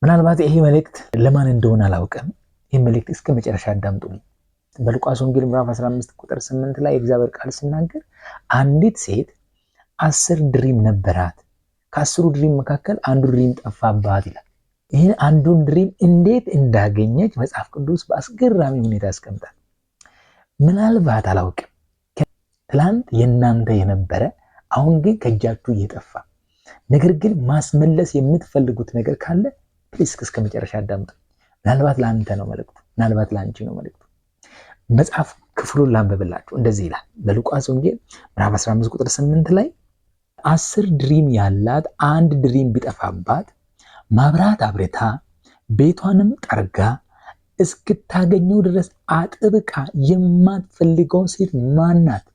ምናልባት ይሄ መልእክት ለማን እንደሆነ አላውቅም። ይህ መልእክት እስከ መጨረሻ አዳምጡልኝ። በሉቃስ ወንጌል ምዕራፍ 15 ቁጥር 8 ላይ እግዚአብሔር ቃል ሲናገር አንዲት ሴት 10 ድሪም ነበራት፣ ከ10 ድሪም መካከል አንዱ ድሪም ጠፋባት ይላል። ይህን አንዱን ድሪም እንዴት እንዳገኘች መጽሐፍ ቅዱስ በአስገራሚ ሁኔታ ያስቀምጣል። ምናልባት አላውቅም፣ ትላንት የእናንተ የነበረ አሁን ግን ከእጃችሁ እየጠፋ ነገር ግን ማስመለስ የምትፈልጉት ነገር ካለ ፕሊስ እስከ መጨረሻ አዳምጡ። ምናልባት ለአንተ ነው መልእክቱ፣ ምናልባት ለአንቺ ነው መልእክቱ። መጽሐፍ ክፍሉን ላንብብላችሁ። እንደዚህ ይላል በሉቃስ ወንጌል ምዕራፍ 15 ቁጥር 8 ላይ 10 ድሪም ያላት አንድ ድሪም ቢጠፋባት ማብራት አብርታ ቤቷንም ጠርጋ እስክታገኘው ድረስ አጥብቃ የማትፈልገው ሴት ማናት?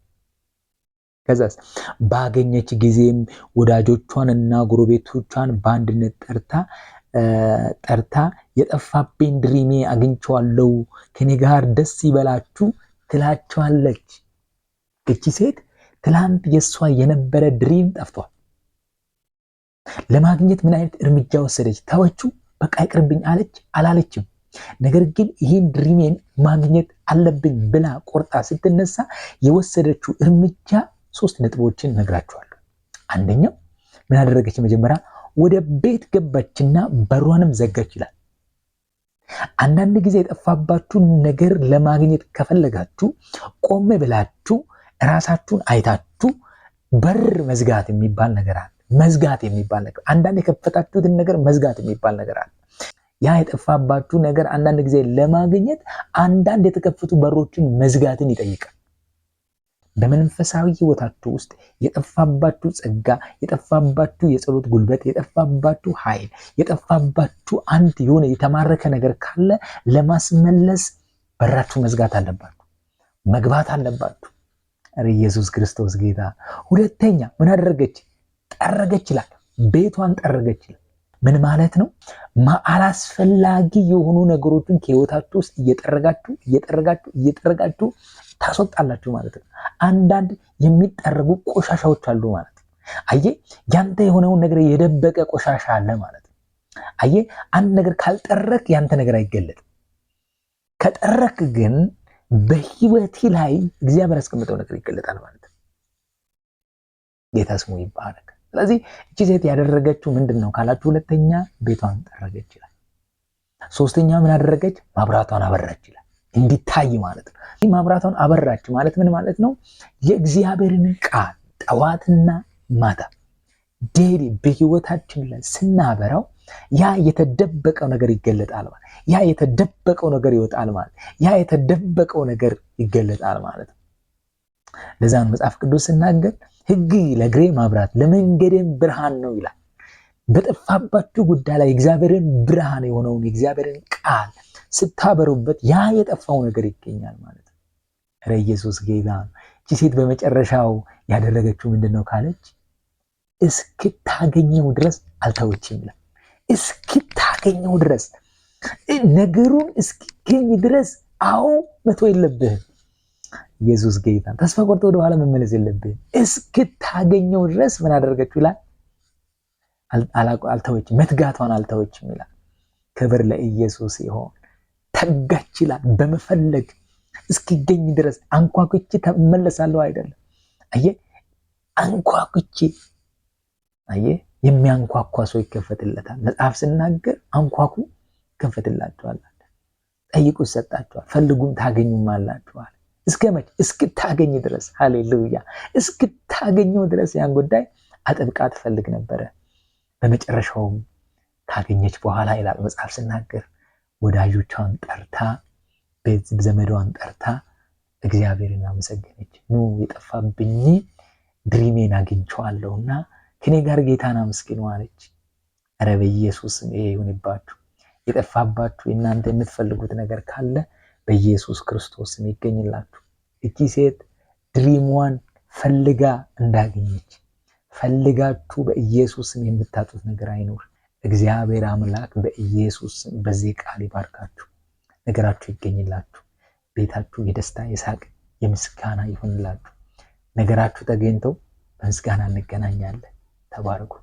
ከዛስ ባገኘች ጊዜም ወዳጆቿንና ጎረቤቶቿን በአንድነት ጠርታ የጠፋብኝ ድሪሜ አግኝቼዋለሁ፣ ከኔ ጋር ደስ ይበላችሁ ትላቸዋለች። እቺ ሴት ትላንት የሷ የነበረ ድሪም ጠፍቷል። ለማግኘት ምን አይነት እርምጃ ወሰደች? ተወችው? በቃ ይቅርብኝ አለች? አላለችም። ነገር ግን ይህን ድሪሜን ማግኘት አለብኝ ብላ ቆርጣ ስትነሳ የወሰደችው እርምጃ 3 ነጥቦችን ነግራችኋለሁ። አንደኛው ምን አደረገች? መጀመሪያ ወደ ቤት ገባችና በሯንም ዘጋች ይላል። አንዳንድ ጊዜ የጠፋባችሁን ነገር ለማግኘት ከፈለጋችሁ ቆም ብላችሁ ራሳችሁን አይታችሁ በር መዝጋት የሚባል ነገር አለ። መዝጋት የሚባል ነገር፣ አንዳንድ የከፈታችሁትን ነገር መዝጋት የሚባል ነገር አለ። ያ የጠፋባችሁ ነገር አንዳንድ ጊዜ ለማግኘት አንዳንድ የተከፈቱ በሮችን መዝጋትን ይጠይቃል። በመንፈሳዊ ህይወታችሁ ውስጥ የጠፋባችሁ ጸጋ፣ የጠፋባችሁ የጸሎት ጉልበት፣ የጠፋባችሁ ኃይል፣ የጠፋባችሁ አንድ የሆነ የተማረከ ነገር ካለ ለማስመለስ በራችሁ መዝጋት አለባችሁ፣ መግባት አለባችሁ። ኢየሱስ ክርስቶስ ጌታ። ሁለተኛ ምን አደረገች? ጠረገች ይላል። ቤቷን ጠረገች ይላል። ምን ማለት ነው? አላስፈላጊ የሆኑ ነገሮችን ከህይወታችሁ ውስጥ እየጠረጋችሁ ታስወጣላችሁ ማለት ነው። አንዳንድ የሚጠረጉ ቆሻሻዎች አሉ ማለት ነው። አየህ፣ ያንተ የሆነውን ነገር የደበቀ ቆሻሻ አለ ማለት ነው። አየህ፣ አንድ ነገር ካልጠረክ ያንተ ነገር አይገለጥም። ከጠረክ ግን በህይወቴ ላይ እግዚአብሔር ያስቀምጠው ነገር ይገለጣል ማለት ነው። ጌታ ስሙ ይባረክ። ስለዚህ እቺ ሴት ያደረገችው ምንድን ነው ካላችሁ፣ ሁለተኛ ቤቷን ጠረገች ይላል። ሶስተኛ ምን አደረገች? ማብራቷን አበራች ይላል። እንዲታይ ማለት ነው። ይህ ማብራቷን አበራች ማለት ምን ማለት ነው? የእግዚአብሔርን ቃል ጠዋትና ማታ ዴሊ በህይወታችን ላይ ስናበራው ያ የተደበቀው ነገር ይገለጣል ማለት፣ ያ የተደበቀው ነገር ይወጣል ማለት፣ ያ የተደበቀው ነገር ይገለጣል ማለት ነው። ለዛ ነው መጽሐፍ ቅዱስ ሲናገር ሕግ ለእግሬ ማብራት ለመንገዴም ብርሃን ነው ይላል። በጠፋባችሁ ጉዳይ ላይ እግዚአብሔርን ብርሃን የሆነውን የእግዚአብሔርን ቃል ስታበሩበት ያ የጠፋው ነገር ይገኛል ማለት ነው። ኧረ ኢየሱስ ጌታ ነው። እቺ ሴት በመጨረሻው ያደረገችው ምንድነው ካለች፣ እስክታገኘው ድረስ አልተወችም ይላል። እስክታገኘው ድረስ፣ ነገሩን እስኪገኝ ድረስ አዎ መቶ የለብህም። ኢየሱስ ጌታ። ተስፋ ቆርጦ ወደ ኋላ መመለስ የለብህም። እስክታገኘው ድረስ ምን አደረገችው ይላል? አልተወችም፣ መትጋቷን አልተወችም ይላል። ክብር ለኢየሱስ ይሆን። ተጋች ይላል በመፈለግ እስኪገኝ ድረስ። አንኳኩቼ ተመለሳለሁ አይደለም። አየህ፣ አንኳኩቼ፣ አየህ፣ የሚያንኳኳ ሰው ይከፈትለታል። መጽሐፍ ሲናገር አንኳኩ ይከፈትላችኋል፣ ጠይቁ ይሰጣችኋል፣ ፈልጉም ታገኙማላችኋል። እስከ መቼ? እስክታገኝ ድረስ። ሃሌሉያ። እስክታገኘው ድረስ ያን ጉዳይ አጥብቃ ትፈልግ ነበረ። በመጨረሻውም ካገኘች በኋላ ይላል መጽሐፍ ሲናገር ወዳጆቿን ጠርታ፣ ቤት ዘመዷን ጠርታ እግዚአብሔርን አመሰገነች። ኑ የጠፋብኝ ድሪሜን አግኝቼዋለሁና ከኔ ጋር ጌታን አመስግኑ አለች። ኧረ በኢየሱስ ይሄ ይሁንባችሁ። የጠፋባችሁ እናንተ የምትፈልጉት ነገር ካለ በኢየሱስ ክርስቶስ ስም ይገኝላችሁ። እቺ ሴት ድሪሟን ፈልጋ እንዳገኘች ፈልጋችሁ በኢየሱስ ስም የምታጡት ነገር አይኖር። እግዚአብሔር አምላክ በኢየሱስ ስም በዚህ ቃል ይባርካችሁ። ነገራችሁ ይገኝላችሁ። ቤታችሁ የደስታ የሳቅ የምስጋና ይሁንላችሁ። ነገራችሁ ተገኝተው በምስጋና እንገናኛለን። ተባረኩ።